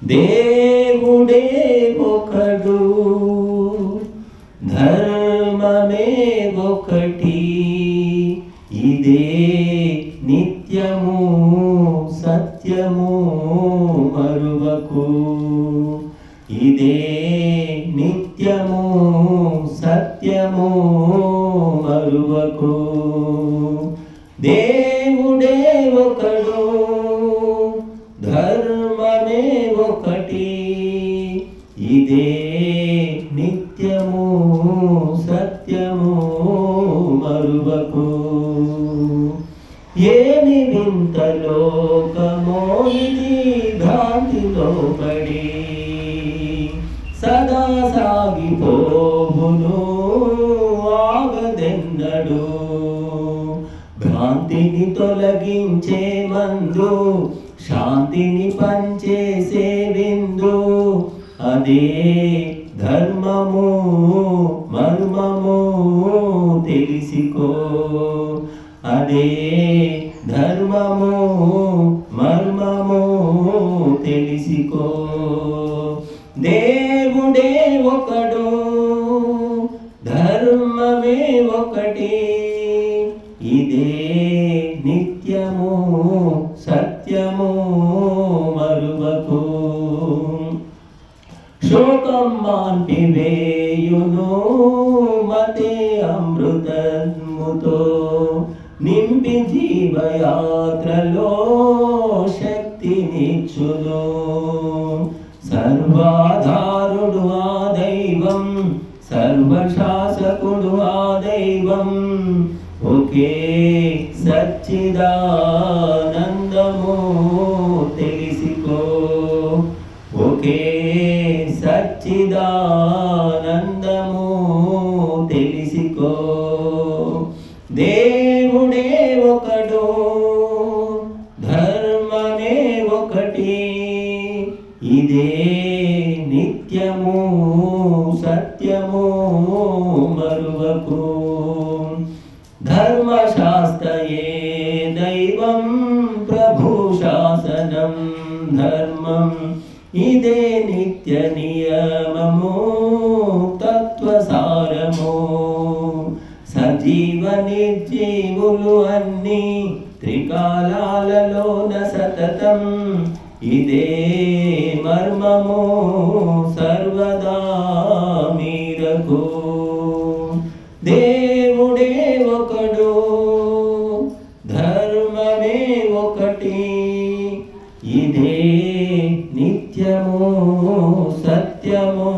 దేవుడే ఒకడు, ధర్మమే ఒకటి, ఇదే నిత్యము సత్యము మరువకు, ఇదే నిత్యము సత్యము మరువకు. దేవుడే ఒకడు, ధర్మమే ఒకటి, ఇదే నిత్యము సత్యము మరువకు. ఏమి వింత లోకమో ఇది భ్రాంతిలో పడి సదా సాగిపోవును ఆగదెన్నడు. భ్రాంతిని తొలగించే మందు, శాంతిని పంచేసే విందు, అదే ధర్మము మర్మము తెలిసికో, అదే ధర్మము మర్మము తెలిసికో. దేవుడే ఒకడు, ధర్మమే ఒకటి, ఇదే నిత్యము సత్యము మరువకు. శోకం మాన్పివేయును మతే అమృతముతో, నింపి జీవయాత్రలో శక్తినిచ్చును. సర్వాధారుడు ఆ దైవం, సర్వశాసకుడు ఆ దైవం, ఒకే సచ్చిదానందము తెలిసికో, ఒకే సచ్చిదానందము తెలిసికో. దేవుడే ఒకడు, ధర్మమే ఒకటి, ఇదే నిత్యము సత్యము మరువకు. ధర్మశాస్త్రయే దైవం, ప్రభు శాసనం ధర్మం, ఇదే నిత్య నియమము తత్వసారము. సజీవ నిర్జీవులు అన్ని త్రికాలాలలోన సతతం, ఇదే మర్మము సర్వదా మీరకు. దేవుడే ఒకడు, ధర్మమే ఒకటి, ఇదే నిత్యము సత్యము